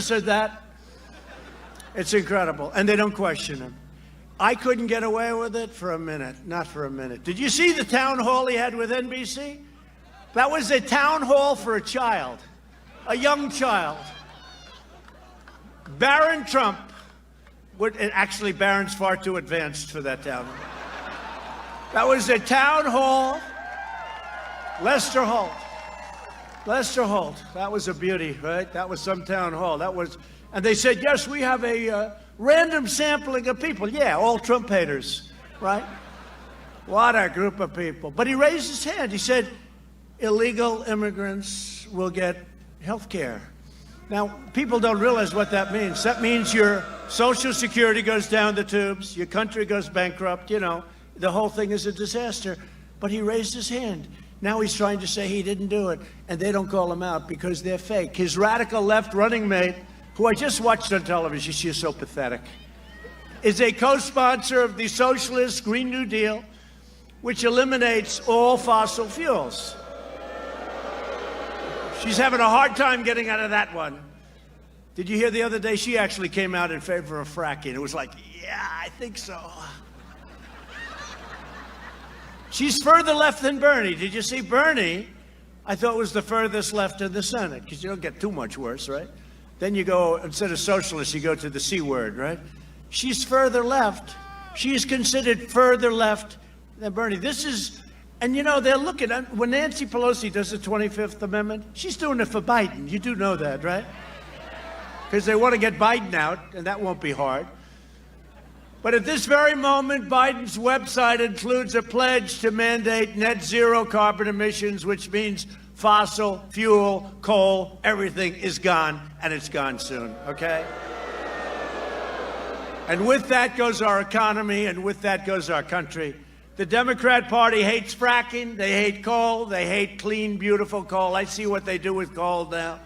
said that. It's incredible. And they don't question him. I couldn't get away with it for a minute. Not for a minute. Did you see the town hall he had with NBC? That was a town hall for a child. A young child. Barron Trump. Actually, Barron's far too advanced for that town hall. That was a town hall. Lester Holt. Lester Holt. That was a beauty, right? That was some town hall. That was, and they said, yes, we have a random sampling of people. Yeah, all Trump haters, right? What a group of people. But he raised his hand. He said, illegal immigrants will get health care. Now, people don't realize what that means. That means your Social Security goes down the tubes, your country goes bankrupt, you know, the whole thing is a disaster. But he raised his hand. Now he's trying to say he didn't do it, and they don't call him out because they're fake. His radical left running mate, who I just watched on television, she is so pathetic, is a co-sponsor of the socialist Green New Deal, which eliminates all fossil fuels. She's having a hard time getting out of that one. Did you hear the other day she actually came out in favor of fracking? It was like, yeah, I think so. She's further left than Bernie. Did you see Bernie? I thought was the furthest left in the Senate, because you don't get too much worse, right? Then you go, instead of socialist, you go to the C word, right? She's further left. She is considered further left than Bernie. This is, and you know, they're looking at, when Nancy Pelosi does the 25th Amendment, she's doing it for Biden. You do know that, right? Because they want to get Biden out, and that won't be hard. But at this very moment, Biden's website includes a pledge to mandate net zero carbon emissions, which means fossil fuel, coal, everything is gone, and it's gone soon, okay? And with that goes our economy, and with that goes our country. The Democrat Party hates fracking, they hate coal, they hate clean, beautiful coal. I see what they do with coal now.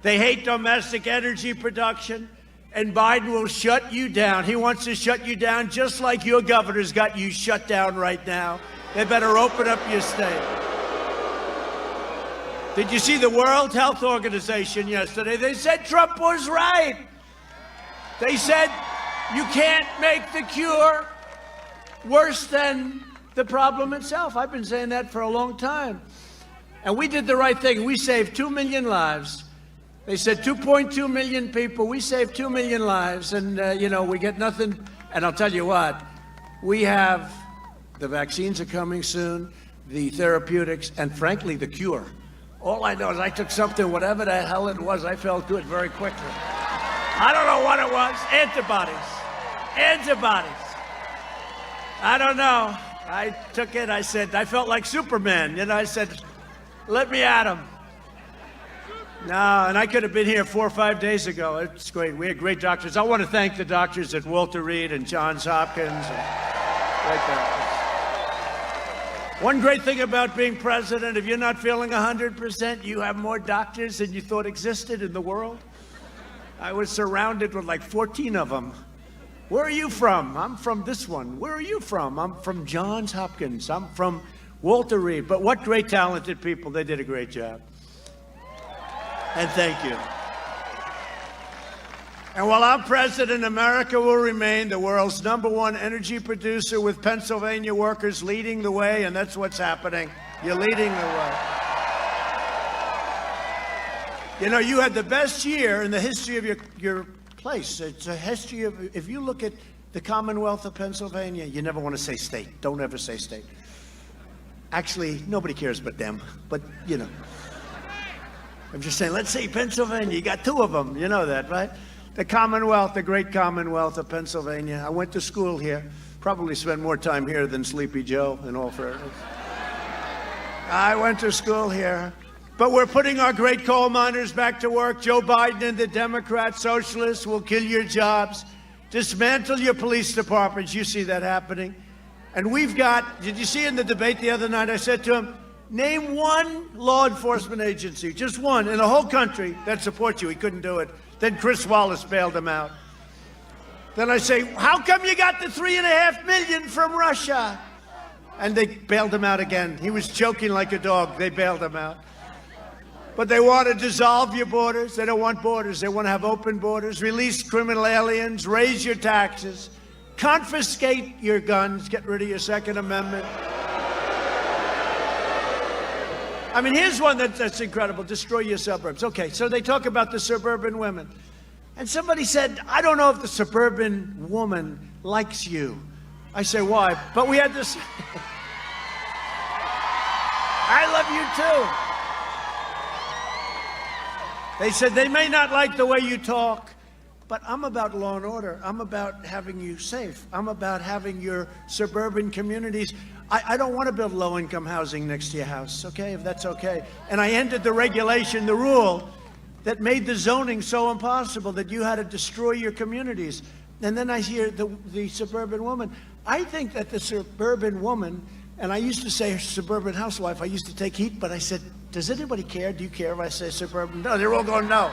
They hate domestic energy production. And Biden will shut you down. He wants to shut you down just like your governor's got you shut down right now. They better open up your state. Did you see the World Health Organization yesterday? They said Trump was right. They said you can't make the cure worse than the problem itself. I've been saying that for a long time. And we did the right thing. We saved 2 million lives. They said 2.2 million people. We saved 2 million lives, and, you know, we get nothing. And I'll tell you what, we have the vaccines are coming soon, the therapeutics, and frankly, the cure. All I know is I took something, whatever the hell it was, I felt good very quickly. I don't know what it was. Antibodies. Antibodies. I don't know. I took it. I said, I felt like Superman. You know, I said, let me at him. No, and I could have been here 4 or 5 days ago. It's great. We had great doctors. I want to thank the doctors at Walter Reed and Johns Hopkins. Great doctors. One great thing about being president, if you're not feeling 100%, you have more doctors than you thought existed in the world. I was surrounded with like 14 of them. Where are you from? I'm from this one. Where are you from? I'm from Johns Hopkins. I'm from Walter Reed. But what great talented people. They did a great job. And thank you. And while I'm president, America will remain the world's #1 energy producer, with Pennsylvania workers leading the way, and that's what's happening. You're leading the way. You know, you had the best year in the history of your place. It's a history of, if you look at the Commonwealth of Pennsylvania, you never want to say state. Don't ever say state. Actually, nobody cares but them, but, you know. I'm just saying, let's say Pennsylvania, you got 2 of them, you know that, right? The Commonwealth, the great Commonwealth of Pennsylvania. I went to school here, probably spent more time here than Sleepy Joe, in all fairness. I went to school here. But we're putting our great coal miners back to work. Joe Biden and the Democrat socialists will kill your jobs, dismantle your police departments. You see that happening. And we've got, did you see in the debate the other night, I said to him, name one law enforcement agency, just one, in the whole country that supports you. He couldn't do it. Then Chris Wallace bailed him out. Then I say, how come you got the 3.5 million from Russia? And they bailed him out again. He was choking like a dog. They bailed him out. But they want to dissolve your borders. They don't want borders. They want to have open borders, release criminal aliens, raise your taxes, confiscate your guns, get rid of your Second Amendment. I mean, here's one that's incredible. Destroy your suburbs. Okay, so they talk about the suburban women. And somebody said, I don't know if the suburban woman likes you. I say, why? But we had this. I love you too. They said they may not like the way you talk, but I'm about law and order. I'm about having you safe. I'm about having your suburban communities. I don't want to build low-income housing next to your house, okay, if that's okay. And I ended the regulation, the rule that made the zoning so impossible that you had to destroy your communities. And then I hear the suburban woman. I think that the suburban woman, and I used to say suburban housewife, I used to take heat, but I said, does anybody care? Do you care if I say suburban? No, they're all going, no.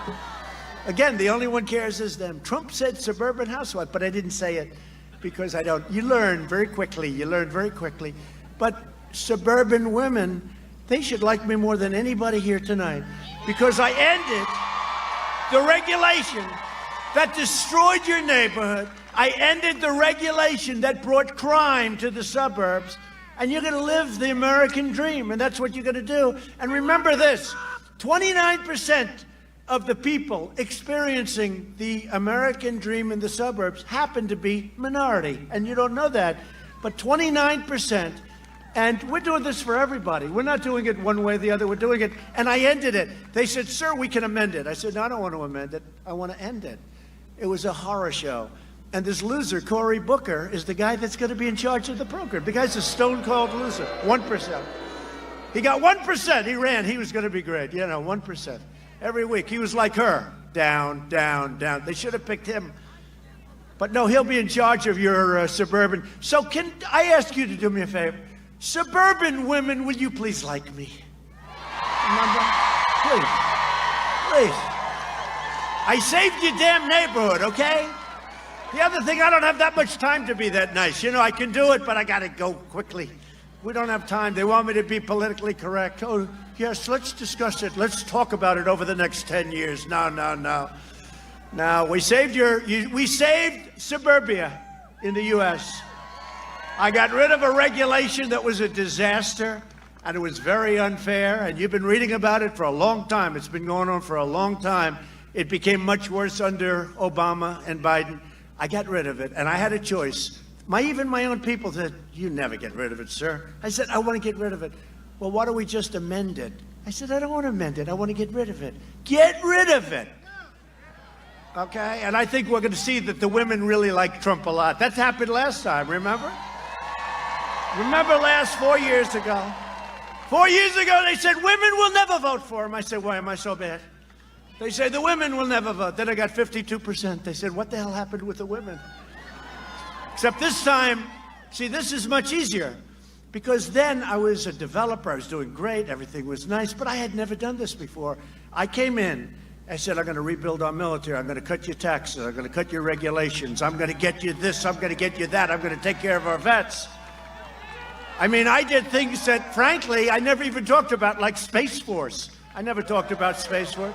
Again, the only one cares is them. Trump said suburban housewife, but I didn't say it because I don't. You learn very quickly. You learn very quickly. But suburban women, they should like me more than anybody here tonight because I ended the regulation that destroyed your neighborhood. I ended the regulation that brought crime to the suburbs. And you're going to live the American dream, and that's what you're going to do. And remember this, 29% of the people experiencing the American dream in the suburbs happen to be minority, and you don't know that, but 29%. And we're doing this for everybody. We're not doing it one way or the other. We're doing it, and I ended it. They said, sir, we can amend it. I said, no, I don't want to amend it. I want to end it. It was a horror show. And this loser, Cory Booker, is the guy that's going to be in charge of the program. The guy's a stone-cold loser. 1%. He got 1%. He ran. He was going to be great. 1%. Every week. He was like her. Down, down, down. They should have picked him. But no, he'll be in charge of your suburban. So can I ask you to do me a favor? Suburban women, will you please like me? Remember? Please. Please. I saved your damn neighborhood, okay? The other thing, I don't have that much time to be that nice. I can do it, but I got to go quickly. We don't have time. They want me to be politically correct. Oh, yes, let's discuss it. Let's talk about it over the next 10 years. No, no, no. No, we saved we saved suburbia in the U.S. I got rid of a regulation that was a disaster, and it was very unfair, and you've been reading about it for a long time. It's been going on for a long time. It became much worse under Obama and Biden. I got rid of it, and I had a choice. Even my own people said, you never get rid of it, sir. I said, I want to get rid of it. Well, why don't we just amend it? I said, I don't want to amend it. I want to get rid of it. Get rid of it. Okay? And I think we're going to see that the women really like Trump a lot. That happened last time, remember? Remember 4 years ago? 4 years ago, they said, women will never vote for him. I said, why am I so bad? They say the women will never vote. Then I got 52%. They said, what the hell happened with the women? Except this time, see, this is much easier. Because then I was a developer. I was doing great. Everything was nice. But I had never done this before. I came in. I said, I'm going to rebuild our military. I'm going to cut your taxes. I'm going to cut your regulations. I'm going to get you this. I'm going to get you that. I'm going to take care of our vets. I mean, I did things that, frankly, I never even talked about, like Space Force. I never talked about Space Force.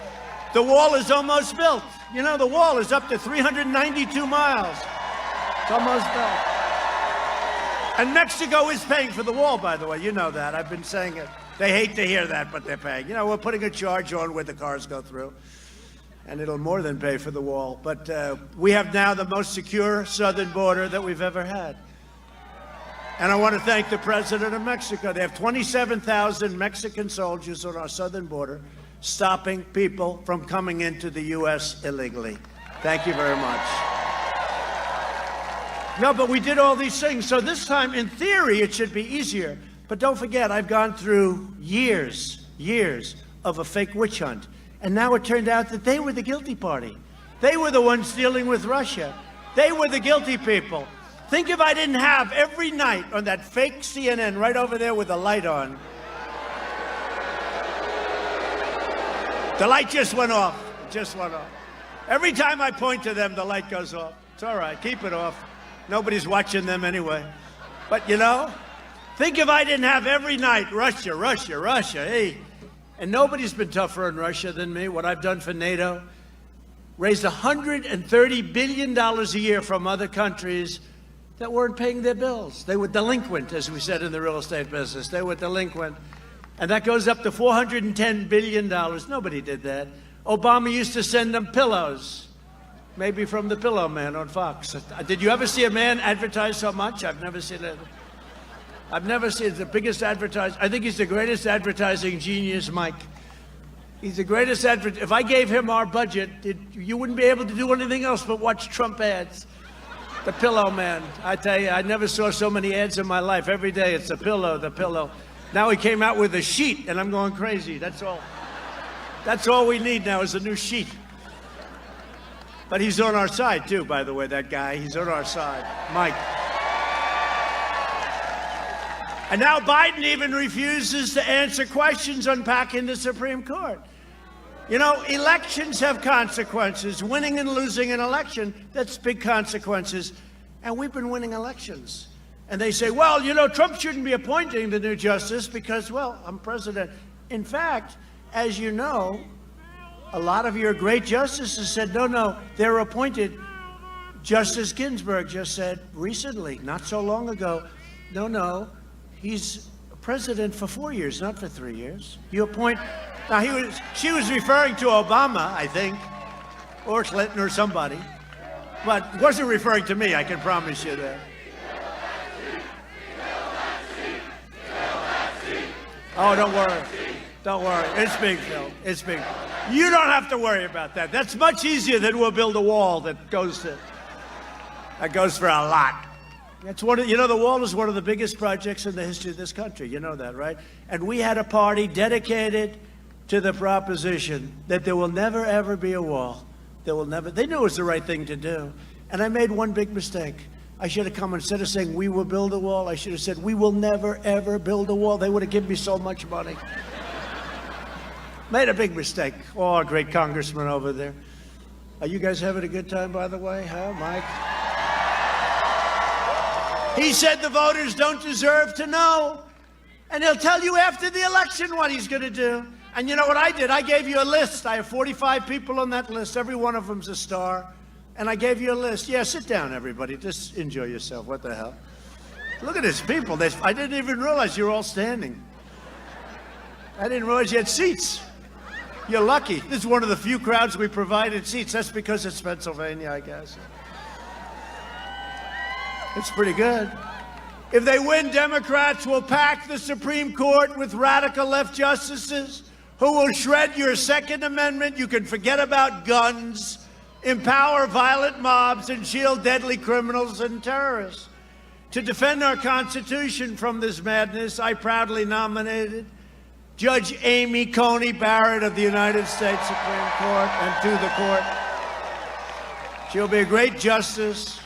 The wall is almost built. The wall is up to 392 miles. It's almost built. And Mexico is paying for the wall, by the way. You know that. I've been saying it. They hate to hear that, but they're paying. We're putting a charge on where the cars go through. And it'll more than pay for the wall. But we have now the most secure southern border that we've ever had. And I want to thank the president of Mexico. They have 27,000 Mexican soldiers on our southern border, stopping people from coming into the U.S. illegally. Thank you very much. No, but we did all these things. So this time, in theory, it should be easier. But don't forget, I've gone through years of a fake witch hunt. And now it turned out that they were the guilty party. They were the ones dealing with Russia. They were the guilty people. Think if I didn't have every night on that fake CNN right over there with the light on. The light just went off. It just went off. Every time I point to them, the light goes off. It's all right. Keep it off. Nobody's watching them anyway. But, think if I didn't have every night Russia, Russia, Russia. Hey. And nobody's been tougher on Russia than me. What I've done for NATO, raised $130 billion a year from other countries that weren't paying their bills. They were delinquent, as we said in the real estate business. They were delinquent. And that goes up to $410 billion. Nobody did that. Obama used to send them pillows, maybe from the Pillow Man on Fox. Did you ever see a man advertise so much? I've never seen it. I've never seen the biggest advertiser. I think he's the greatest advertising genius, Mike. He's the greatest If I gave him our budget, you wouldn't be able to do anything else but watch Trump ads. The Pillow Man. I tell you, I never saw so many ads in my life. Every day it's the pillow, the pillow. Now he came out with a sheet, and I'm going crazy. That's all. That's all we need now is a new sheet. But he's on our side, too, by the way, that guy. He's on our side. Mike. And now Biden even refuses to answer questions unpacking the Supreme Court. You know, elections have consequences. Winning and losing an election, that's big consequences. And we've been winning elections. And they say, well, you know, Trump shouldn't be appointing the new justice because, well, I'm president. In fact, as you know, a lot of your great justices said, no, they're appointed. Justice Ginsburg just said recently, not so long ago, no, he's president for 4 years, not for 3 years. You appoint. Now, she was referring to Obama, I think, or Clinton or somebody, but wasn't referring to me, I can promise you that. Oh, don't worry. Don't worry. It's big, Phil. It's big. You don't have to worry about that. That's much easier than we'll build a wall that goes for a lot. It's the wall is one of the biggest projects in the history of this country. You know that, right? And we had a party dedicated to the proposition that there will never, ever be a wall. They knew it was the right thing to do. And I made one big mistake. I should have come, instead of saying we will build a wall, I should have said we will never, ever build a wall. They would have given me so much money. Made a big mistake. Oh, a great congressman over there. Are you guys having a good time, by the way? Huh, Mike? He said the voters don't deserve to know. And he'll tell you after the election what he's going to do. And you know what I did? I gave you a list. I have 45 people on that list. Every one of them's a star. And I gave you a list. Yeah, sit down, everybody. Just enjoy yourself. What the hell? Look at these people. I didn't even realize you were all standing. I didn't realize you had seats. You're lucky. This is one of the few crowds we provided seats. That's because it's Pennsylvania, I guess. It's pretty good. If they win, Democrats will pack the Supreme Court with radical left justices who will shred your Second Amendment. You can forget about guns, empower violent mobs, and shield deadly criminals and terrorists. To defend our Constitution from this madness, I proudly nominated Judge Amy Coney Barrett of the United States Supreme Court and to the court. She'll be a great justice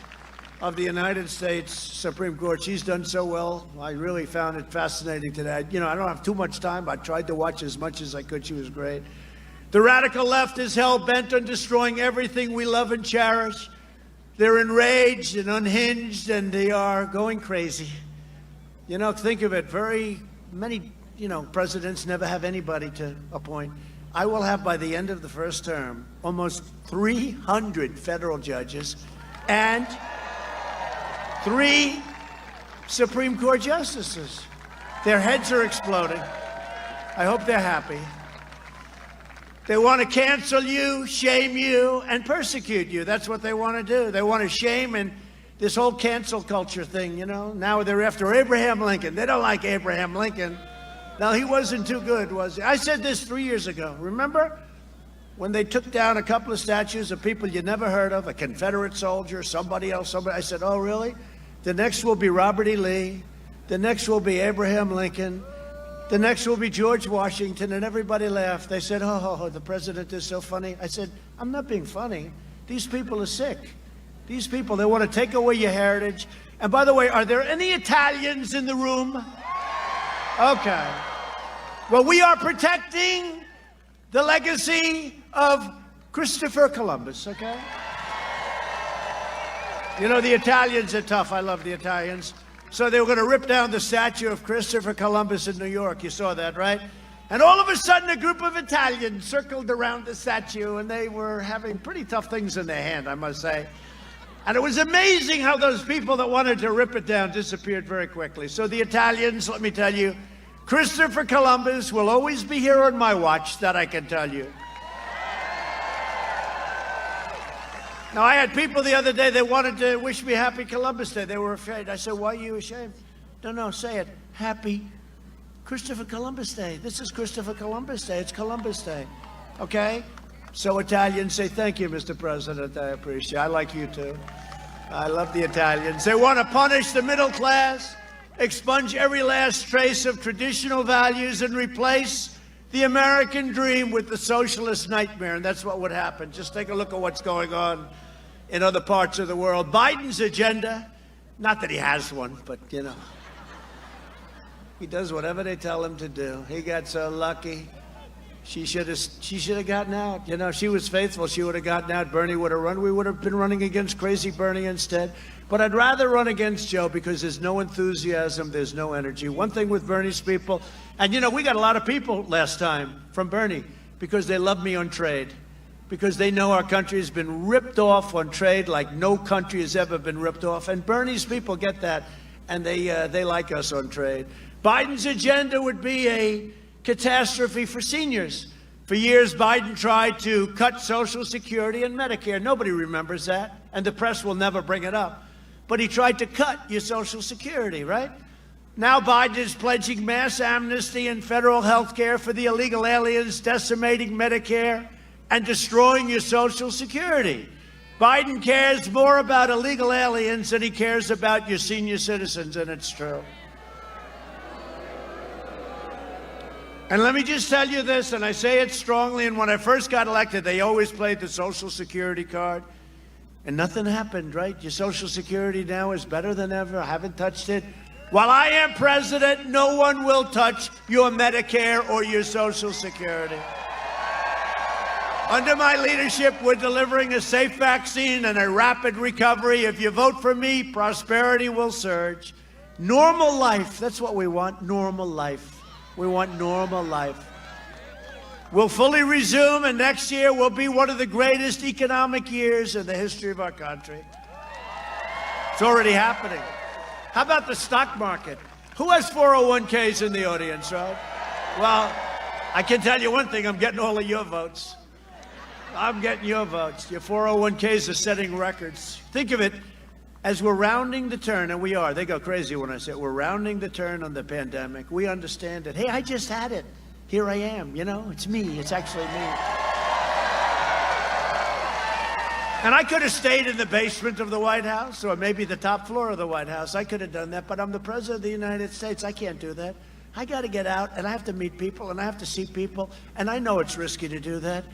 of the United States Supreme Court. She's done so well. I really found it fascinating today. You know, I don't have too much time. I tried to watch as much as I could. She was great. The radical left is hell-bent on destroying everything we love and cherish. They're enraged and unhinged, and they are going crazy. You know, think of it. Very many, presidents never have anybody to appoint. I will have, by the end of the first term, almost 300 federal judges and 3 Supreme Court justices. Their heads are exploding. I hope they're happy. They want to cancel you, shame you, and persecute you. That's what they want to do. They want to shame and this whole cancel culture thing, Now they're after Abraham Lincoln. They don't like Abraham Lincoln. No, he wasn't too good, was he? I said this 3 years ago. Remember when they took down a couple of statues of people you never heard of, a Confederate soldier, somebody else, I said, oh, really? The next will be Robert E. Lee. The next will be Abraham Lincoln. The next will be George Washington, and everybody laughed. They said, oh, the president is so funny. I said, I'm not being funny. These people are sick. These people, they want to take away your heritage. And by the way, are there any Italians in the room? Okay. Well, we are protecting the legacy of Christopher Columbus, okay? The Italians are tough. I love the Italians. So they were going to rip down the statue of Christopher Columbus in New York. You saw that, right? And all of a sudden, a group of Italians circled around the statue, and they were having pretty tough things in their hand, I must say. And it was amazing how those people that wanted to rip it down disappeared very quickly. So the Italians, let me tell you, Christopher Columbus will always be here on my watch, that I can tell you. Now, I had people the other day, they wanted to wish me happy Columbus Day. They were afraid. I said, why are you ashamed? No, say it. Happy Christopher Columbus Day. This is Christopher Columbus Day. It's Columbus Day. Okay? So Italians say, thank you, Mr. President. I appreciate it. I like you too. I love the Italians. They want to punish the middle class, expunge every last trace of traditional values, and replace the American dream with the socialist nightmare. And that's what would happen. Just take a look at what's going on in other parts of the world. Biden's agenda, not that he has one, but, you know, he does whatever they tell him to do. He got so lucky. She should have gotten out. You know, she was faithful. She would have gotten out. Bernie would have run. We would have been running against crazy Bernie instead. But I'd rather run against Joe because there's no enthusiasm. There's no energy. One thing with Bernie's people, and, you know, we got a lot of people last time from Bernie because they love me on trade, because they know our country has been ripped off on trade like no country has ever been ripped off. And Bernie's people get that, and they like us on trade. Biden's agenda would be a catastrophe for seniors. For years, Biden tried to cut Social Security and Medicare. Nobody remembers that, and the press will never bring it up. But he tried to cut your Social Security, right? Now Biden is pledging mass amnesty and federal health care for the illegal aliens, decimating Medicare and destroying your Social Security. Biden cares more about illegal aliens than he cares about your senior citizens, and it's true. And let me just tell you this, and I say it strongly, and when I first got elected, they always played the Social Security card, and nothing happened, right? Your Social Security now is better than ever. I haven't touched it. While I am president, no one will touch your Medicare or your Social Security. Under my leadership, we're delivering a safe vaccine and a rapid recovery. If you vote for me, prosperity will surge. Normal life, that's what we want, normal life. We want normal life. We'll fully resume, and next year will be one of the greatest economic years in the history of our country. It's already happening. How about the stock market? Who has 401ks in the audience, right? Well, I can tell you one thing, I'm getting all of your votes. I'm getting your votes. Your 401ks are setting records. Think of it as we're rounding the turn, and we are. They go crazy when I say it. We're rounding the turn on the pandemic. We understand it. Hey, I just had it. Here I am. You know, it's me. It's actually me. And I could have stayed in the basement of the White House or maybe the top floor of the White House. I could have done that, but I'm the president of the United States. I can't do that. I got to get out, and I have to meet people, and I have to see people, and I know it's risky to do that.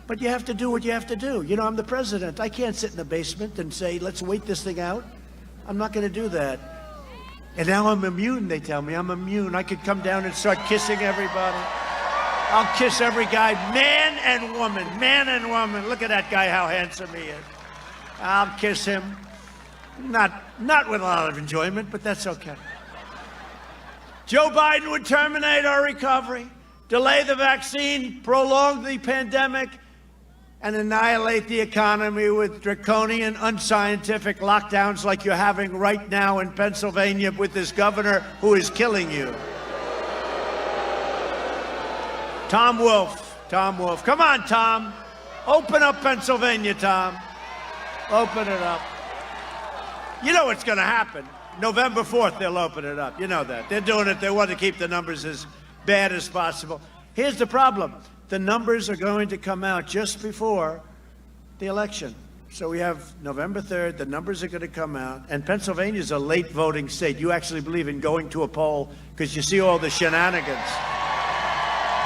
But you have to do what you have to do. You know, I'm the president. I can't sit in the basement and say, let's wait this thing out. I'm not going to do that. And now I'm immune, they tell me. I'm immune. I could come down and start kissing everybody. I'll kiss every guy, man and woman, man and woman. Look at that guy, how handsome he is. I'll kiss him. Not with a lot of enjoyment, but that's okay. Joe Biden would terminate our recovery, delay the vaccine, prolong the pandemic, and annihilate the economy with draconian, unscientific lockdowns like you're having right now in Pennsylvania with this governor who is killing you. Tom Wolf. Come on, Tom. Open up Pennsylvania, Tom. Open it up. You know what's going to happen. November 4th, they'll open it up. You know that. They're doing it. They want to keep the numbers as bad as possible. Here's the problem. The numbers are going to come out just before the election. So we have November 3rd, the numbers are going to come out, and Pennsylvania's a late voting state. You actually believe in going to a poll because you see all the shenanigans.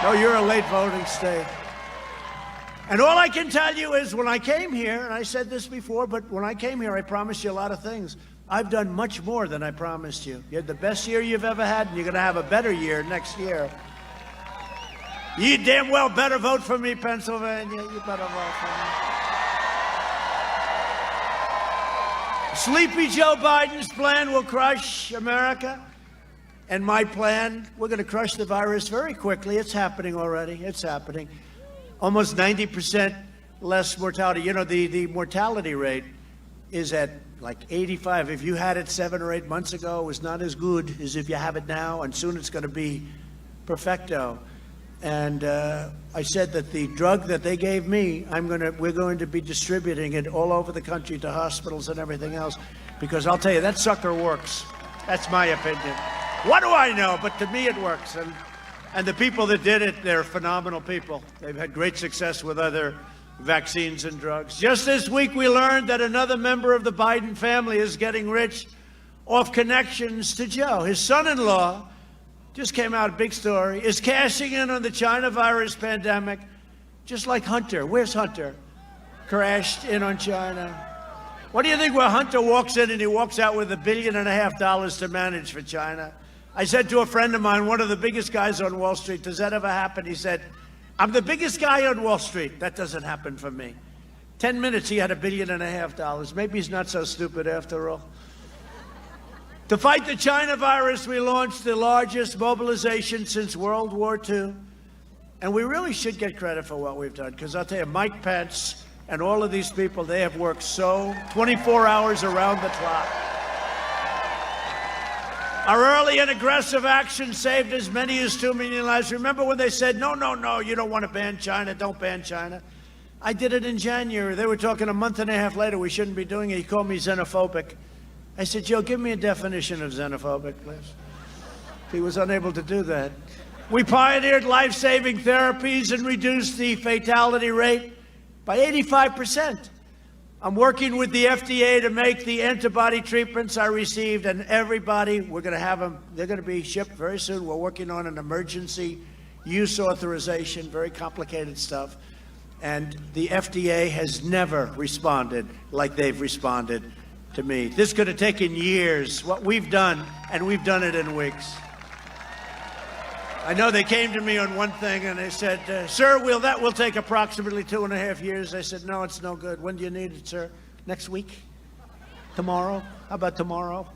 No, you're a late voting state. And all I can tell you is when I came here, and I said this before, but when I came here, I promised you a lot of things. I've done much more than I promised you. You had the best year you've ever had, and you're going to have a better year next year. You damn well better vote for me, Pennsylvania. You better vote for me. Sleepy Joe Biden's plan will crush America. And my plan, we're going to crush the virus very quickly. It's happening already. It's happening. Almost 90% less mortality. You know, the mortality rate is at like 85. If you had it 7 or 8 months ago, it was not as good as if you have it now, and soon it's going to be perfecto. And I said that the drug that they gave me, we're going to be distributing it all over the country to hospitals and everything else, because I'll tell you, that sucker works. That's my opinion. What do I know? But to me, it works. And the people that did it, they're phenomenal people. They've had great success with other vaccines and drugs. Just this week, we learned that another member of the Biden family is getting rich off connections to Joe. His son-in-law, just came out, a big story, is cashing in on the China virus pandemic, just like Hunter. Where's Hunter? Crashed in on China. What do you think where Hunter walks in and he walks out with $1.5 billion to manage for China? I said to a friend of mine, one of the biggest guys on Wall Street, does that ever happen? He said, I'm the biggest guy on Wall Street. That doesn't happen for me. 10 minutes, he had $1.5 billion. Maybe he's not so stupid after all. To fight the China virus, we launched the largest mobilization since World War II. And we really should get credit for what we've done, because I'll tell you, Mike Pence and all of these people, they have worked so 24 hours around the clock. Our early and aggressive action saved as many as 2 million lives. Remember when they said, no, you don't want to ban China, don't ban China. I did it in January. They were talking a month and a half later, we shouldn't be doing it. He called me xenophobic. I said, Joe, give me a definition of xenophobic, please. He was unable to do that. We pioneered life-saving therapies and reduced the fatality rate by 85%. I'm working with the FDA to make the antibody treatments I received, and everybody, we're going to have them, they're going to be shipped very soon. We're working on an emergency use authorization, very complicated stuff. And the FDA has never responded like they've responded to me. This could have taken years, what we've done, and we've done it in weeks. I know they came to me on one thing and they said, sir, that will take approximately 2.5 years. I said, no, it's no good. When do you need it, sir? Next week? Tomorrow? How about tomorrow?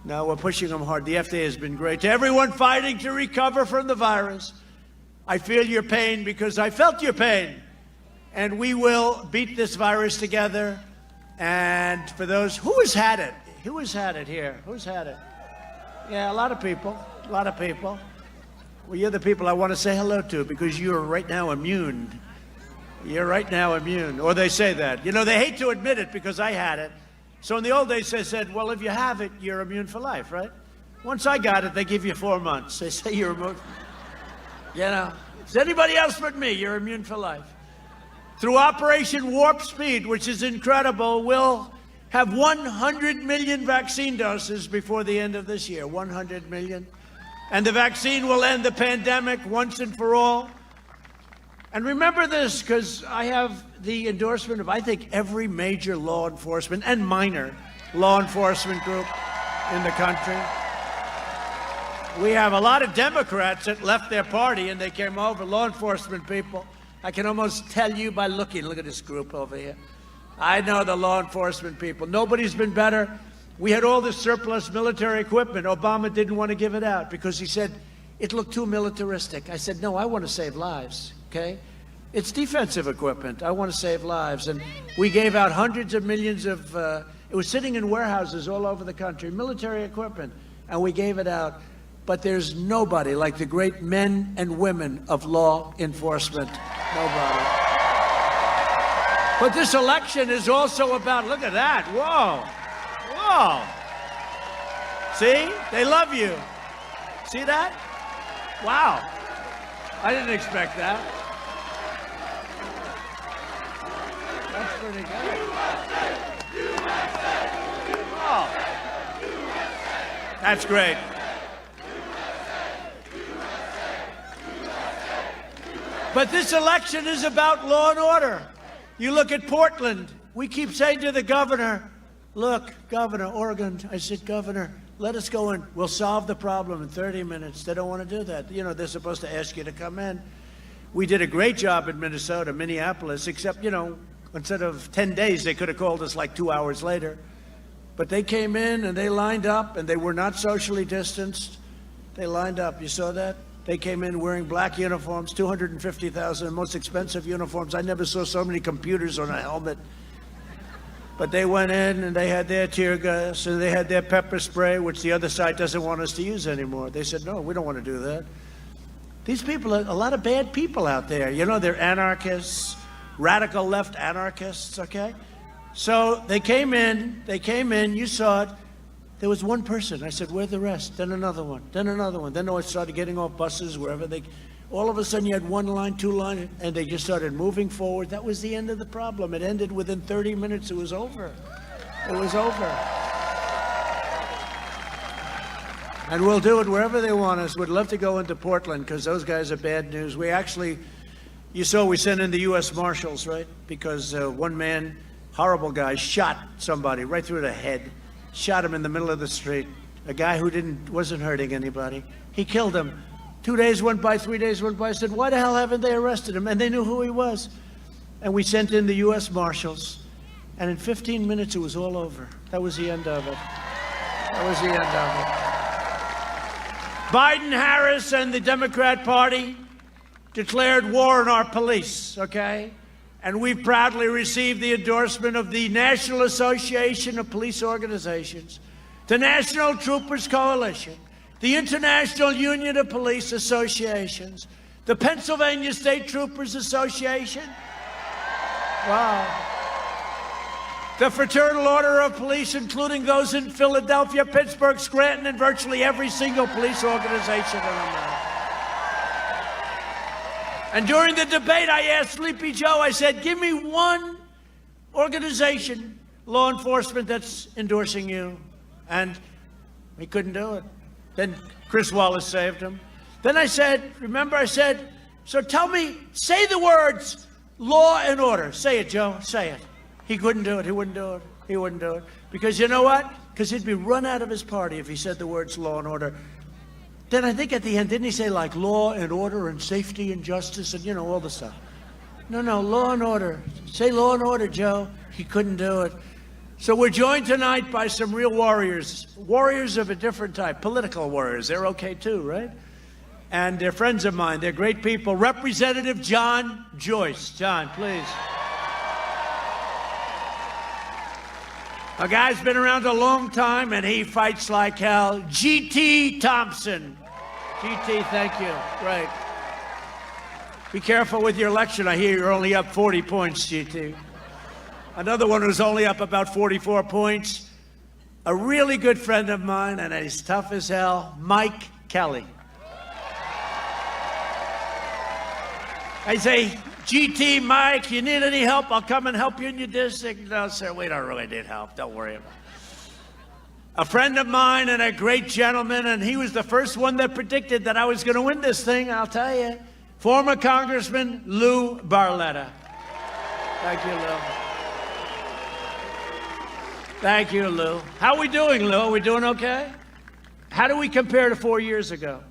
No, we're pushing them hard. The FDA has been great. To everyone fighting to recover from the virus, I feel your pain because I felt your pain. And we will beat this virus together. And for those, who has had it? Who has had it here? Who's had it? Yeah, a lot of people. Well, you're the people I want to say hello to because you're right now immune. You're right now immune. Or they say that. You know, they hate to admit it because I had it. So in the old days, they said, well, if you have it, you're immune for life, right? Once I got it, they give you 4 months. They say you're immune. You know, it's anybody else but me. You're immune for life. Through Operation Warp Speed, which is incredible, we'll have 100 million vaccine doses before the end of this year. 100 million. And the vaccine will end the pandemic once and for all. And remember this, because I have the endorsement of, I think, every major law enforcement and minor law enforcement group in the country. We have a lot of Democrats that left their party and they came over, law enforcement people. I can almost tell you by looking. Look at this group over here. I know the law enforcement people. Nobody's been better. We had all this surplus military equipment. Obama didn't want to give it out because he said it looked too militaristic. I said, no, I want to save lives, okay? It's defensive equipment. I want to save lives. And we gave out hundreds of millions of, it was sitting in warehouses all over the country, military equipment, and we gave it out. But there's nobody like the great men and women of law enforcement. Nobody. But this election is also about, look at that, whoa. Whoa. See? They love you. See that? Wow. I didn't expect that. That's pretty good. Oh. That's great. But this election is about law and order. You look at Portland. We keep saying to the governor, look, Governor, Oregon, I said, Governor, let us go in. We'll solve the problem in 30 minutes. They don't want to do that. You know, they're supposed to ask you to come in. We did a great job in Minnesota, Minneapolis, except, you know, instead of 10 days, they could have called us like 2 hours later. But they came in and they lined up and they were not socially distanced. They lined up. You saw that? They came in wearing black uniforms, 250,000, the most expensive uniforms. I never saw so many computers on a helmet. But they went in and they had their tear gas and they had their pepper spray, which the other side doesn't want us to use anymore. They said, no, we don't want to do that. These people are a lot of bad people out there. You know, they're anarchists, radical left anarchists, okay? So they came in, you saw it. There was one person. I said, where're the rest? Then another one, then another one. Then they started getting off buses, wherever they... All of a sudden, you had one line, two lines, and they just started moving forward. That was the end of the problem. It ended within 30 minutes. It was over. It was over. And we'll do it wherever they want us. We'd love to go into Portland because those guys are bad news. We actually, you saw we sent in the U.S. Marshals, right? Because one man, horrible guy, shot somebody right through the head, shot him in the middle of the street. A guy who wasn't hurting anybody. He killed him. 2 days went by, 3 days went by. I said, why the hell haven't they arrested him? And they knew who he was. And we sent in the U.S. Marshals. And in 15 minutes, it was all over. That was the end of it. That was the end of it. Biden, Harris, and the Democrat Party declared war on our police, okay? And we've proudly received the endorsement of the National Association of Police Organizations, the National Troopers Coalition, the International Union of Police Associations, the Pennsylvania State Troopers Association, wow, the Fraternal Order of Police, including those in Philadelphia, Pittsburgh, Scranton, and virtually every single police organization in America. And during the debate, I asked Sleepy Joe, I said, give me one organization, law enforcement, that's endorsing you. And he couldn't do it. Then Chris Wallace saved him. Then I said, remember I said, so tell me, say the words law and order. Say it, Joe, say it. He couldn't do it, he wouldn't do it, he wouldn't do it. Because you know what? Because he'd be run out of his party if he said the words law and order. Then I think at the end, didn't he say like law and order and safety and justice and, you know, all the stuff? No, law and order. Say law and order, Joe. He couldn't do it. So we're joined tonight by some real warriors, warriors of a different type, political warriors. They're okay too, right? And they're friends of mine. They're great people. Representative John Joyce. John, please. A guy's been around a long time, and he fights like hell. G.T. Thompson. G.T., thank you. Right. Be careful with your election. I hear you're only up 40 points, G.T. Another one who's only up about 44 points. A really good friend of mine, and he's tough as hell, Mike Kelly. I say, GT, Mike, you need any help? I'll come and help you in your district. No, sir, we don't really need help. Don't worry about it. A friend of mine and a great gentleman, and he was the first one that predicted that I was going to win this thing, I'll tell you. Former Congressman Lou Barletta. Thank you, Lou. Thank you, Lou. How are we doing, Lou? Are we doing okay? How do we compare to 4 years ago?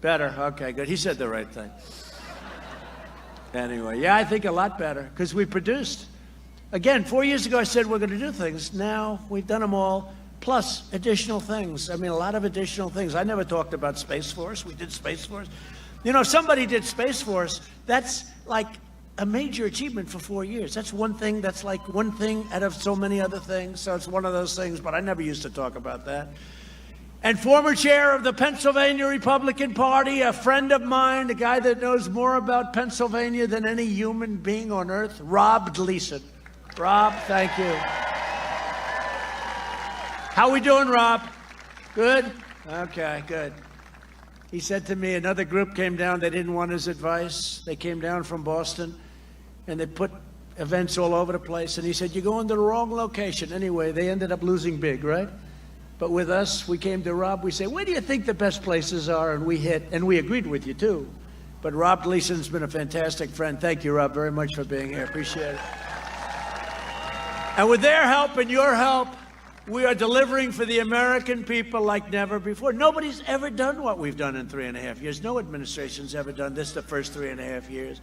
Better. Okay, good. He said the right thing. Anyway, yeah, I think a lot better because we produced. Again, 4 years ago, I said we're going to do things. Now we've done them all, plus additional things. I mean, a lot of additional things. I never talked about Space Force. We did Space Force. You know, if somebody did Space Force, that's like a major achievement for 4 years. That's one thing. That's like one thing out of so many other things. So it's one of those things, but I never used to talk about that. And former chair of the Pennsylvania Republican Party, a friend of mine, a guy that knows more about Pennsylvania than any human being on earth, Rob Gleason. Rob, thank you. How we doing, Rob? Good? Okay, good. He said to me, another group came down, they didn't want his advice. They came down from Boston, and they put events all over the place. And he said, you're going to the wrong location. Anyway, they ended up losing big, right? But with us, we came to Rob, we say, where do you think the best places are? And we hit, and we agreed with you too. But Rob Gleason's been a fantastic friend. Thank you, Rob, very much for being here. Appreciate it. And with their help and your help, we are delivering for the American people like never before. Nobody's ever done what we've done in 3.5 years. No administration's ever done this the first 3.5 years.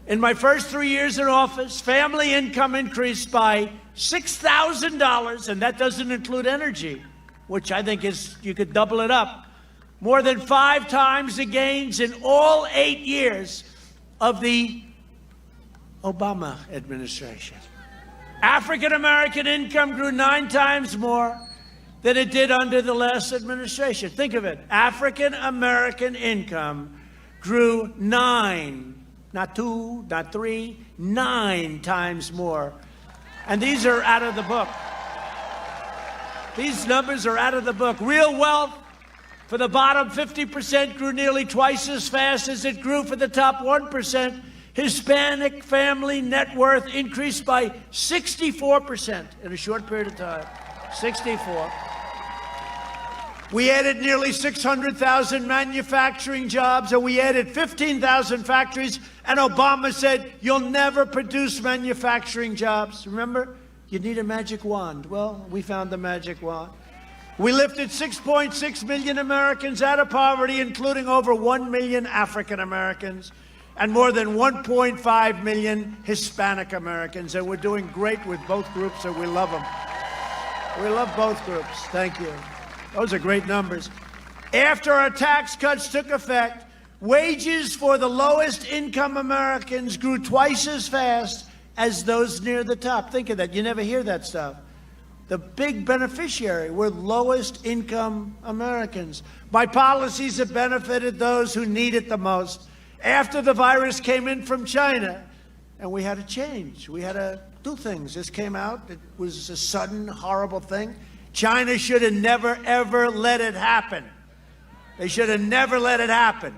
In my first 3 years in office, family income increased by $6,000, and that doesn't include energy, which I think is, you could double it up. more than 5 times the gains in all 8 years of the Obama administration. African American income grew 9 times more than it did under the last administration. Think of it. African American income grew 9, not 2, not 3, 9 times more. And these are out of the book. These numbers are out of the book. Real wealth for the bottom 50% grew nearly twice as fast as it grew for the top 1%. Hispanic family net worth increased by 64% in a short period of time. 64. We added nearly 600,000 manufacturing jobs, and we added 15,000 factories, and Obama said, you'll never produce manufacturing jobs. Remember? You need a magic wand. Well, we found the magic wand. We lifted 6.6 million Americans out of poverty, including over 1 million African Americans and more than 1.5 million Hispanic Americans. And we're doing great with both groups, and we love them. We love both groups. Thank you. Those are great numbers. After our tax cuts took effect, wages for the lowest income Americans grew twice as fast as those near the top. Think of that. You never hear that stuff. The big beneficiary were lowest income Americans. My policies have benefited those who need it the most. After the virus came in from China, and we had to change. We had to do things. This came out. It was a sudden, horrible thing. China should have never, ever let it happen. They should have never let it happen.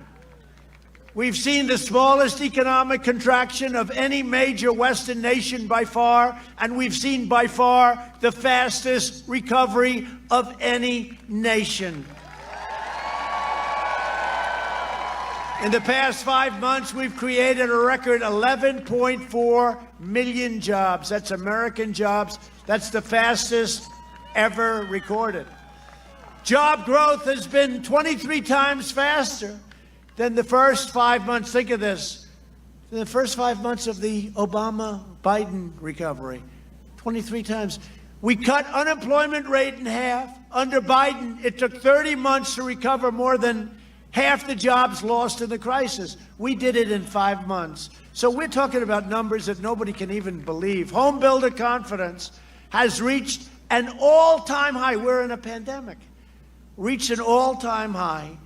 We've seen the smallest economic contraction of any major Western nation by far, and we've seen by far the fastest recovery of any nation. In the past 5 months, we've created a record 11.4 million jobs. That's American jobs. That's the fastest ever recorded. Job growth has been 23 times faster than the first 5 months. Think of this. In the first 5 months of the Obama-Biden recovery, 23 times. We cut unemployment rate in half. Under Biden, it took 30 months to recover more than half the jobs lost in the crisis. We did it in 5 months. So we're talking about numbers that nobody can even believe. Home builder confidence has reached an all-time high. We're in a pandemic. Reached an all-time high.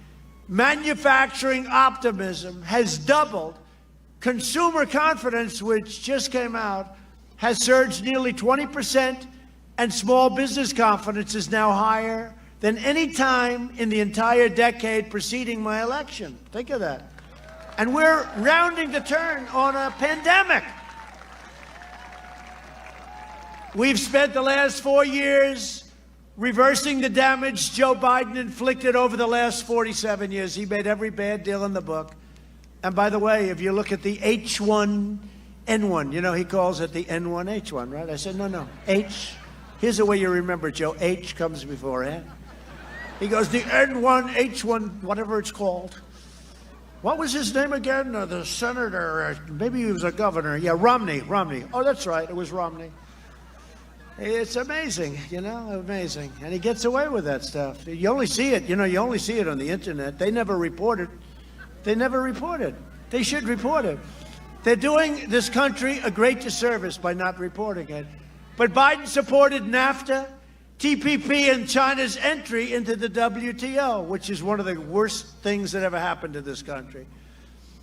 Manufacturing optimism has doubled. Consumer confidence, which just came out, has surged nearly 20%, and small business confidence is now higher than any time in the entire decade preceding my election. Think of that. And we're rounding the turn on a pandemic. We've spent the last 4 years reversing the damage Joe Biden inflicted over the last 47 years. He made every bad deal in the book. And by the way, if you look at the H1N1, you know, he calls it the N1H1, right? I said, no, H. Here's the way you remember, Joe. H comes before N. He goes, the N1H1, whatever it's called. What was his name again? The senator, maybe he was a governor. Yeah, Romney. Oh, that's right, it was Romney. It's amazing, you know, amazing. And he gets away with that stuff. You only see it, you only see it on the internet. They never report it. They should report it. They're doing this country a great disservice by not reporting it. But Biden supported NAFTA, TPP, and China's entry into the WTO, which is one of the worst things that ever happened to this country.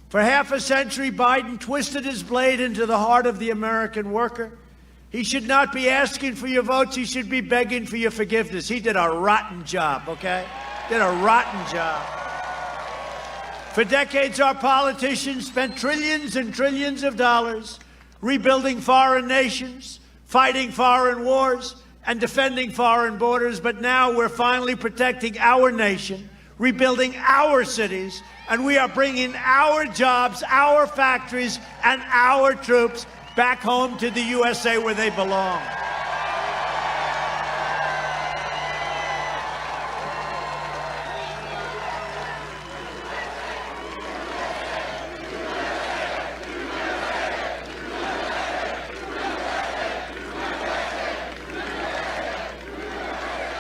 For half a century, Biden twisted his blade into the heart of the American worker. He should not be asking for your votes. He should be begging for your forgiveness. He did a rotten job, okay? Did a rotten job. For decades, our politicians spent trillions and trillions of dollars rebuilding foreign nations, fighting foreign wars, and defending foreign borders. But now we're finally protecting our nation, rebuilding our cities, and we are bringing our jobs, our factories, and our troops back home to the USA where they belong.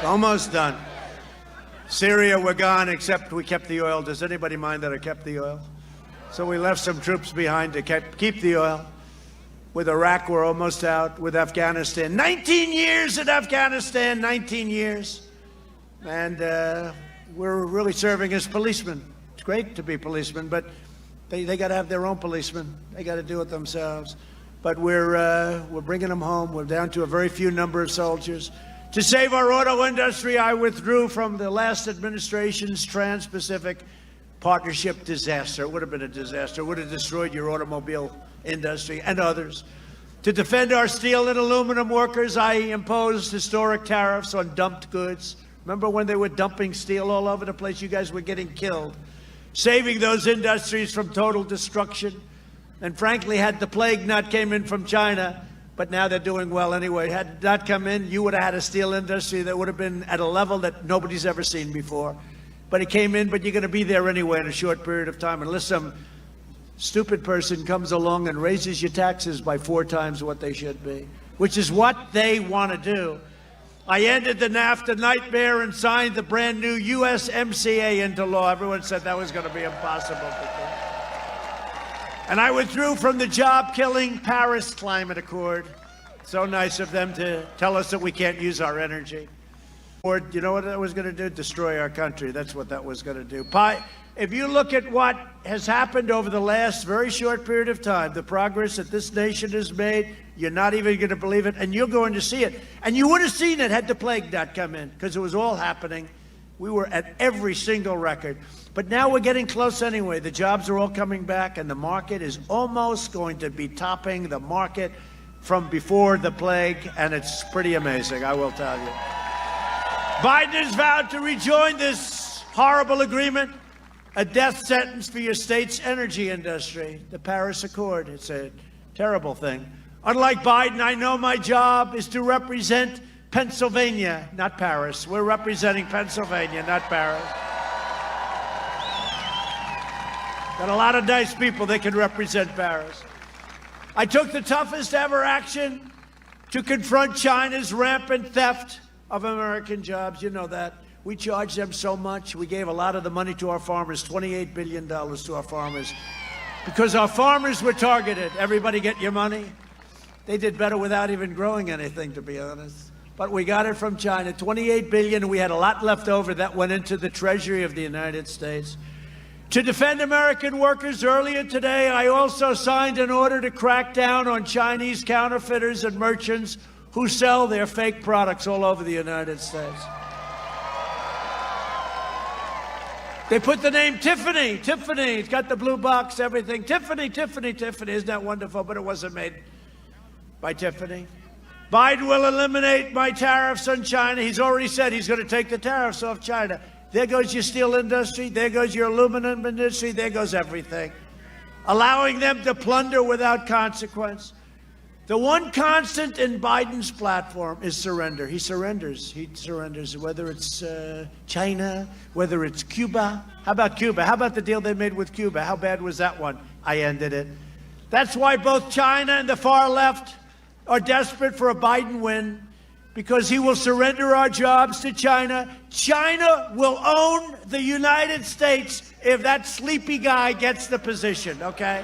Almost done. Syria, we're gone, except we kept the oil. Does anybody mind that I kept the oil? So we left some troops behind to keep the oil. With Iraq, we're almost out. With Afghanistan, 19 years in Afghanistan, 19 years. And we're really serving as policemen. It's great to be policemen, but they got to have their own policemen. They got to do it themselves. But we're bringing them home. We're down to a very few number of soldiers. To save our auto industry, I withdrew from the last administration's Trans-Pacific Partnership disaster. It would have been a disaster. It would have destroyed your automobile industry and others. To defend our steel and aluminum workers, I imposed historic tariffs on dumped goods. Remember when they were dumping steel all over the place? You guys were getting killed. Saving those industries from total destruction. And frankly, had the plague not came in from China, but now they're doing well anyway. Had it not come in, you would have had a steel industry that would have been at a level that nobody's ever seen before. But it came in, but you're going to be there anyway in a short period of time, unless some stupid person comes along and raises your taxes by 4 times what they should be, which is what they want to do. I ended the NAFTA nightmare and signed the brand new USMCA into law. Everyone said that was going to be impossible to do. And I withdrew from the job-killing Paris Climate Accord. So nice of them to tell us that we can't use our energy. Or you know what that was going to do? Destroy our country. That's what that was going to do. If you look at what has happened over the last very short period of time, the progress that this nation has made, you're not even going to believe it, and you're going to see it. And you would have seen it had the plague not come in, because it was all happening. We were at every single record. But now we're getting close anyway. The jobs are all coming back, and the market is almost going to be topping the market from before the plague, and it's pretty amazing, I will tell you. Biden has vowed to rejoin this horrible agreement, a death sentence for your state's energy industry, the Paris Accord. It's a terrible thing. Unlike Biden, I know my job is to represent Pennsylvania, not Paris. We're representing Pennsylvania, not Paris. Got a lot of nice people that can represent Paris. I took the toughest ever action to confront China's rampant theft of American jobs. You know that. We charged them so much. We gave a lot of the money to our farmers, $28 billion to our farmers, because our farmers were targeted. Everybody get your money? They did better without even growing anything, to be honest. But we got it from China, $28 billion. We had a lot left over that went into the Treasury of the United States. To defend American workers, earlier today, I also signed an order to crack down on Chinese counterfeiters and merchants who sell their fake products all over the United States. They put the name Tiffany. Tiffany. It's got the blue box, everything. Tiffany, Tiffany, Tiffany. Isn't that wonderful? But it wasn't made by Tiffany. Biden will eliminate my tariffs on China. He's already said he's going to take the tariffs off China. There goes your steel industry. There goes your aluminum industry. There goes everything. Allowing them to plunder without consequence. The one constant in Biden's platform is surrender. He surrenders. He surrenders, whether it's China, whether it's Cuba. How about Cuba? How about the deal they made with Cuba? How bad was that one? I ended it. That's why both China and the far left are desperate for a Biden win, because he will surrender our jobs to China. China will own the United States if that sleepy guy gets the position, okay?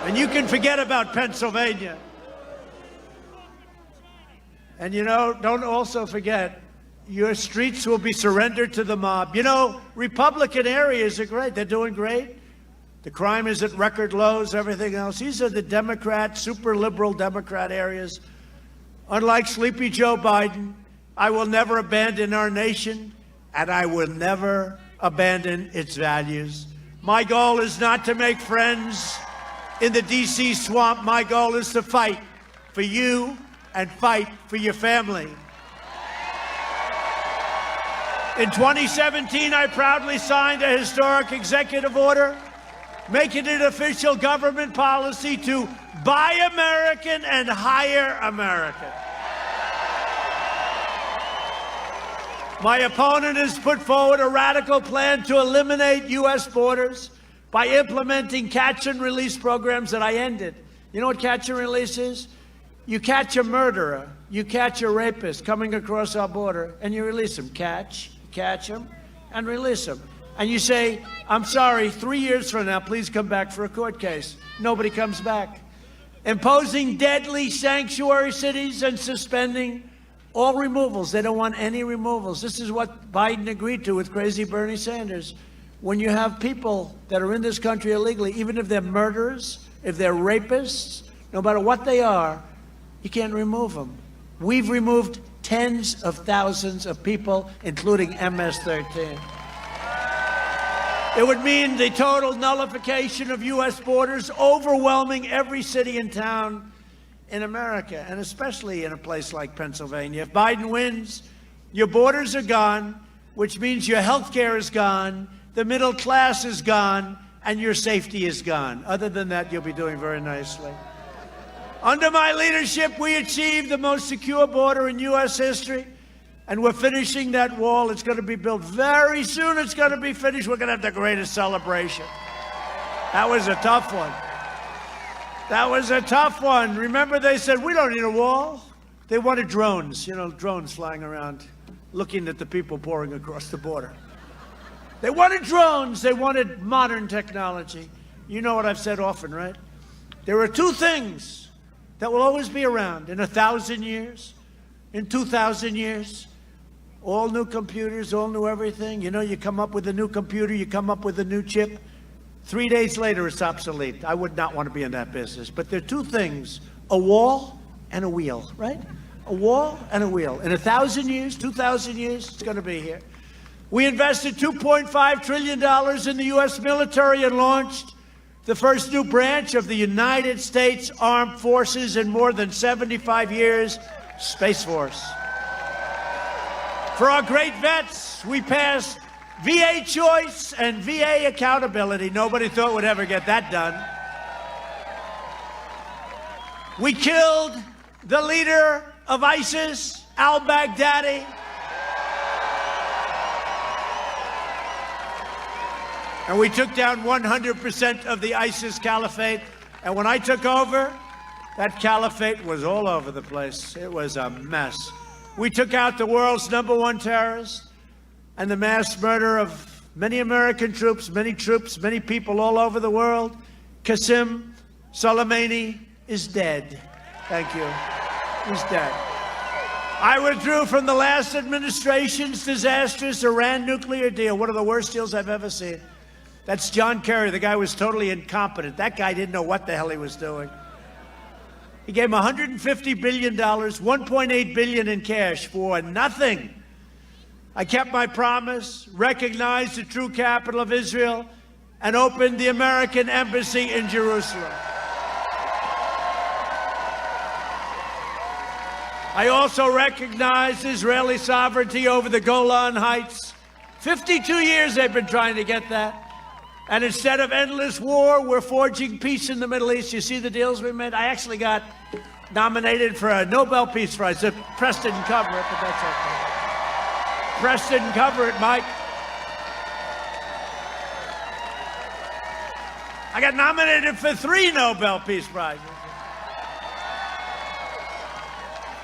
And you can forget about Pennsylvania. And you know, don't also forget, your streets will be surrendered to the mob. You know, Republican areas are great. They're doing great. The crime is at record lows, everything else. These are the Democrat, super liberal Democrat areas. Unlike sleepy Joe Biden, I will never abandon our nation, and I will never abandon its values. My goal is not to make friends in the D.C. swamp. My goal is to fight for you and fight for your family. In 2017, I proudly signed a historic executive order making it official government policy to buy American and hire American. My opponent has put forward a radical plan to eliminate U.S. borders by implementing catch and release programs that I ended. You know what catch and release is? You catch a murderer, you catch a rapist coming across our border, and you release him. Catch, catch them, and release them. And you say, I'm sorry, 3 years from now, please come back for a court case. Nobody comes back. Imposing deadly sanctuary cities and suspending all removals. They don't want any removals. This is what Biden agreed to with crazy Bernie Sanders. When you have people that are in this country illegally, even if they're murderers, if they're rapists, no matter what they are, you can't remove them. We've removed tens of thousands of people, including MS-13. It would mean the total nullification of U.S. borders, overwhelming every city and town in America, and especially in a place like Pennsylvania. If Biden wins, your borders are gone, which means your health care is gone, the middle class is gone, and your safety is gone. Other than that, you'll be doing very nicely. Under my leadership, we achieved the most secure border in U.S. history, and we're finishing that wall. It's going to be built very soon. It's going to be finished. We're going to have the greatest celebration. That was a tough one. That was a tough one. Remember, they said, we don't need a wall. They wanted drones, drones flying around, looking at the people pouring across the border. They wanted drones. They wanted modern technology. You know what I've said often, right? There are two things that will always be around in 1,000 years, in 2,000 years. All new computers, all new everything. You come up with a new computer, you come up with a new chip. 3 days later, it's obsolete. I would not want to be in that business. But there are two things, a wall and a wheel, right? A wall and a wheel. In 1,000 years, 2,000 years, it's going to be here. We invested $2.5 trillion in the U.S. military and launched the first new branch of the United States Armed Forces in more than 75 years, Space Force. For our great vets, we passed VA choice and VA accountability. Nobody thought we'd ever get that done. We killed the leader of ISIS, al-Baghdadi. And we took down 100% of the ISIS caliphate. And when I took over, that caliphate was all over the place. It was a mess. We took out the world's #1 terrorist and the mass murder of many American troops, many people all over the world. Qasem Soleimani is dead. Thank you. He's dead. I withdrew from the last administration's disastrous Iran nuclear deal, one of the worst deals I've ever seen. That's John Kerry. The guy was totally incompetent. That guy didn't know what the hell he was doing. He gave him $150 billion, $1.8 billion in cash for nothing. I kept my promise, recognized the true capital of Israel, and opened the American embassy in Jerusalem. I also recognized Israeli sovereignty over the Golan Heights. 52 years they've been trying to get that. And instead of endless war, we're forging peace in the Middle East. You see the deals we made? I actually got nominated for a Nobel Peace Prize. The press didn't cover it, but that's okay. Press didn't cover it, Mike. I got nominated for 3 Nobel Peace Prizes.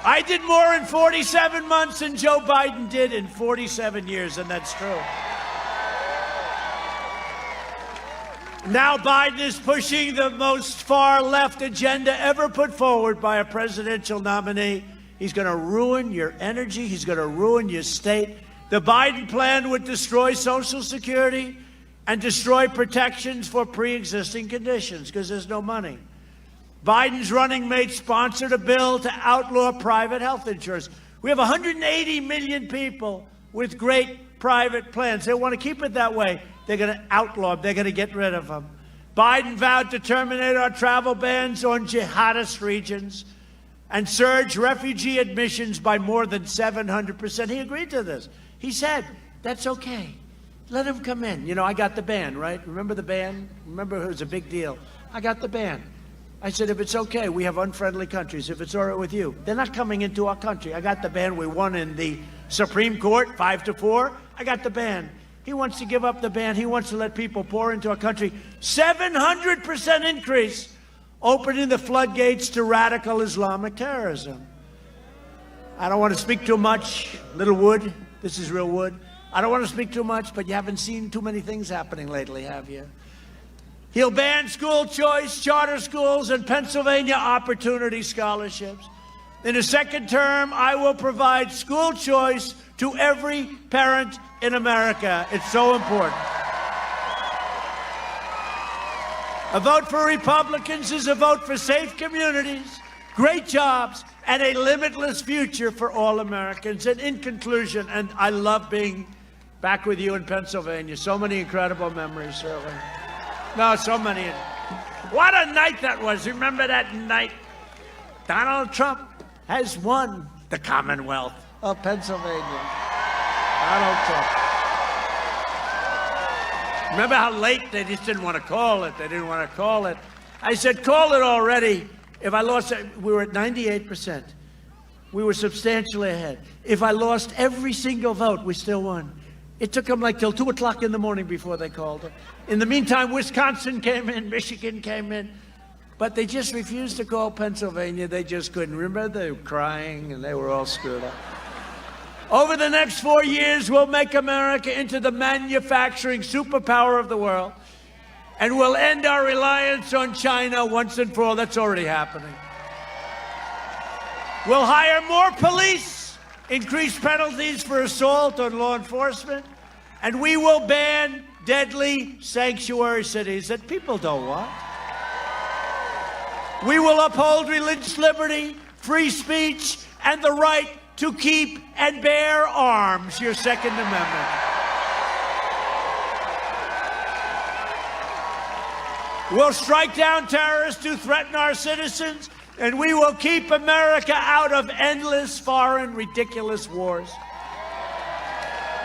I did more in 47 months than Joe Biden did in 47 years, and that's true. Now Biden is pushing the most far-left agenda ever put forward by a presidential nominee. He's going to ruin your energy. He's going to ruin your state. The Biden plan would destroy Social Security and destroy protections for pre-existing conditions because there's no money. Biden's running mate sponsored a bill to outlaw private health insurance. We have 180 million people with great private plans. They want to keep it that way. They're going to outlaw them. They're going to get rid of them. Biden vowed to terminate our travel bans on jihadist regions and surge refugee admissions by more than 700%. He agreed to this. He said, that's okay. Let them come in. I got the ban, right? Remember the ban? Remember it was a big deal. I got the ban. I said, if it's okay, we have unfriendly countries. If it's all right with you, they're not coming into our country. I got the ban. We won in the Supreme Court, 5-4. I got the ban. He wants to give up the ban. He wants to let people pour into our country. 700% increase, opening the floodgates to radical Islamic terrorism. I don't want to speak too much. Little wood. This is real wood. I don't want to speak too much, but you haven't seen too many things happening lately, have you? He'll ban school choice, charter schools, and Pennsylvania opportunity scholarships. In his second term, I will provide school choice to every parent in America. It's so important. A vote for Republicans is a vote for safe communities, great jobs, and a limitless future for all Americans. And in conclusion, and I love being back with you in Pennsylvania. So many incredible memories, Shirley. No, so many. What a night that was. Remember that night? Donald Trump has won the Commonwealth of Pennsylvania. Donald Trump. Remember how late they just didn't want to call it? They didn't want to call it. I said, call it already. If I lost, we were at 98%. We were substantially ahead. If I lost every single vote, we still won. It took them like till 2 o'clock in the morning before they called it. In the meantime, Wisconsin came in, Michigan came in, but they just refused to call Pennsylvania. They just couldn't. Remember, they were crying and they were all screwed up. Over the next 4 years, we'll make America into the manufacturing superpower of the world, and we'll end our reliance on China once and for all. That's already happening. We'll hire more police, increase penalties for assault on law enforcement, and we will ban deadly sanctuary cities that people don't want. We will uphold religious liberty, free speech, and the right to keep and bear arms, your Second Amendment. We'll strike down terrorists who threaten our citizens, and we will keep America out of endless, foreign, ridiculous wars.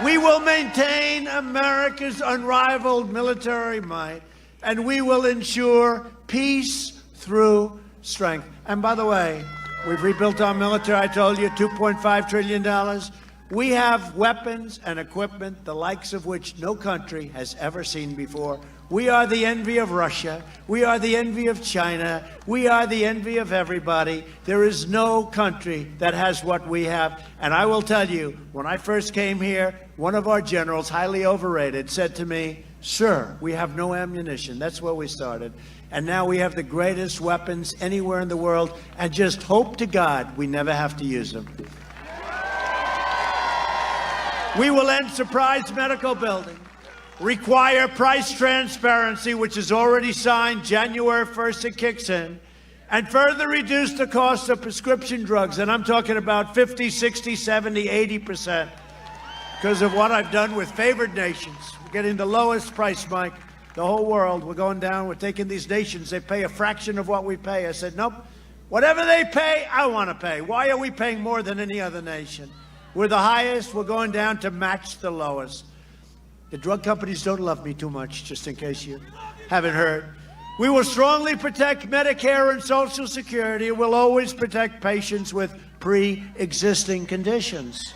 We will maintain America's unrivaled military might, and we will ensure peace through strength. And by the way, we've rebuilt our military. I told you, $2.5 trillion. We have weapons and equipment, the likes of which no country has ever seen before. We are the envy of Russia. We are the envy of China. We are the envy of everybody. There is no country that has what we have. And I will tell you, when I first came here, one of our generals, highly overrated, said to me, "Sir, we have no ammunition." That's where we started. And now we have the greatest weapons anywhere in the world, and just hope to God we never have to use them. We will end surprise medical billing, require price transparency, which is already signed January 1st, it kicks in, and further reduce the cost of prescription drugs. And I'm talking about 50, 60, 70, 80%, because of what I've done with favored nations. We're getting the lowest price, Mike. The whole world, we're going down, we're taking these nations, they pay a fraction of what we pay. I said, nope, whatever they pay, I want to pay. Why are we paying more than any other nation? We're the highest, we're going down to match the lowest. The drug companies don't love me too much, just in case you haven't heard. We will strongly protect Medicare and Social Security. We'll always protect patients with pre-existing conditions.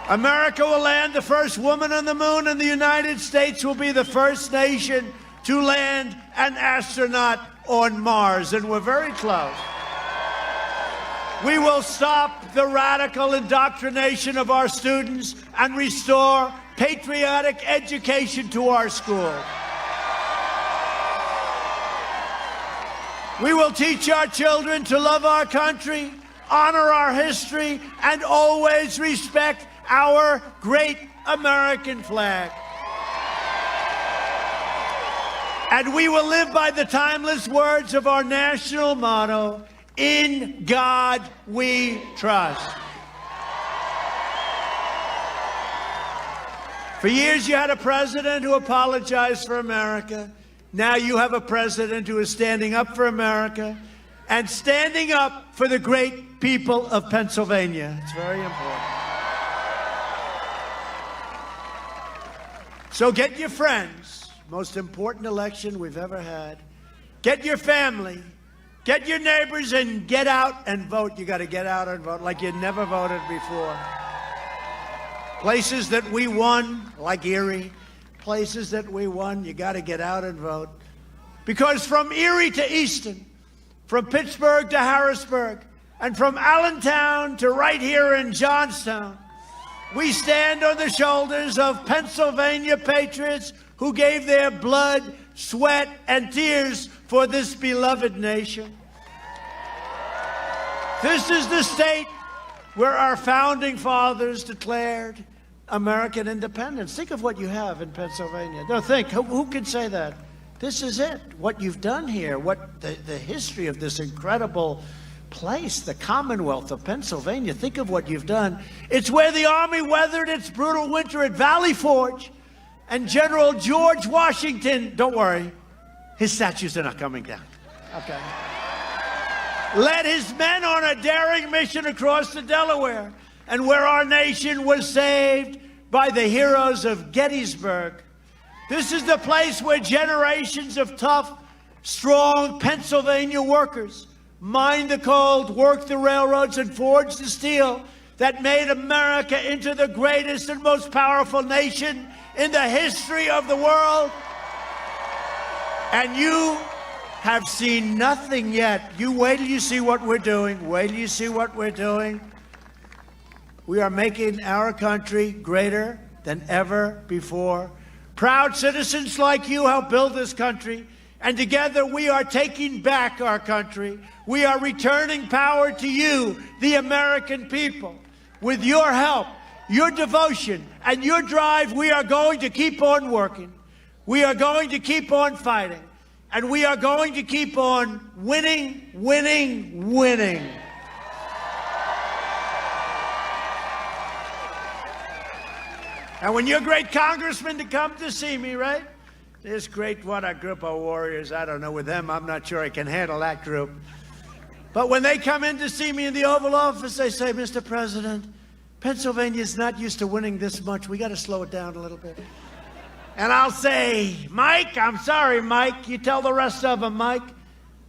America will land the first woman on the moon, and the United States will be the first nation to land an astronaut on Mars, and we're very close. We will stop the radical indoctrination of our students and restore patriotic education to our schools. We will teach our children to love our country, honor our history, and always respect our great American flag. And we will live by the timeless words of our national motto, "In God we trust." For years you had a president who apologized for America. Now you have a president who is standing up for America and standing up for the great people of Pennsylvania. It's very important. So get your friends, most important election we've ever had. Get your family, get your neighbors, and get out and vote. You got to get out and vote like you never voted before. Places that we won, like Erie, places that we won, you got to get out and vote. Because from Erie to Easton, from Pittsburgh to Harrisburg, and from Allentown to right here in Johnstown, We stand on the shoulders of Pennsylvania patriots who gave their blood, sweat, and tears for this beloved nation. This is the state where our founding fathers declared American independence. Think of what you have in Pennsylvania. No, think, who can say that? This is it, what you've done here, what the history of this incredible place, the Commonwealth of Pennsylvania. Think of what you've done. It's where the Army weathered its brutal winter at Valley Forge, and General George Washington, don't worry, his statues are not coming down. Okay. Led his men on a daring mission across the Delaware, and where our nation was saved by the heroes of Gettysburg. This is the place where generations of tough, strong Pennsylvania workers mined the coal, worked the railroads, and forged the steel that made America into the greatest and most powerful nation in the history of the world. And you have seen nothing yet. You wait till you see what we're doing. Wait till you see what we're doing. We are making our country greater than ever before. Proud citizens like you help build this country, and together we are taking back our country. We are returning power to you, the American people. With your help, your devotion, and your drive, we are going to keep on working. We are going to keep on fighting. And we are going to keep on winning, winning, winning. And when your great congressmen to come to see me, right? This great, what a group of warriors. I don't know, with them, I'm not sure I can handle that group. But when they come in to see me in the Oval Office, they say, Mr. President, Pennsylvania's not used to winning this much. We got to slow it down a little bit. And I'll say, Mike, I'm sorry, Mike. You tell the rest of them, Mike,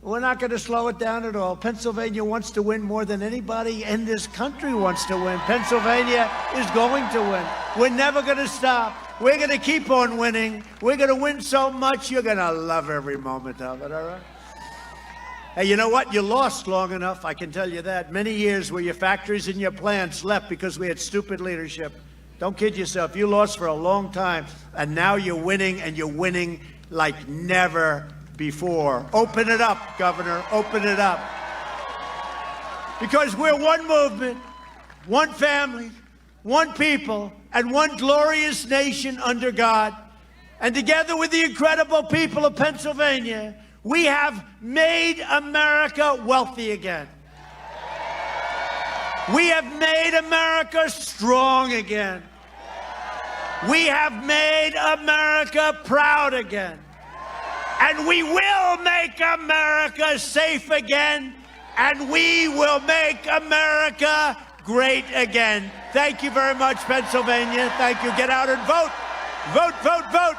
we're not going to slow it down at all. Pennsylvania wants to win more than anybody in this country wants to win. Pennsylvania is going to win. We're never going to stop. We're going to keep on winning. We're going to win so much, you're going to love every moment of it, all right? Hey, you know what? You lost long enough, I can tell you that. Many years where your factories and your plants left because we had stupid leadership. Don't kid yourself. You lost for a long time, and now you're winning, and you're winning like never before. Open it up, Governor. Open it up. Because we're one movement, one family, one people, and one glorious nation under God. And together with the incredible people of Pennsylvania, we have made America wealthy again. We have made America strong again. We have made America proud again. And we will make America safe again. And we will make America great again. Thank you very much, Pennsylvania. Thank you. Get out and vote. Vote, vote, vote.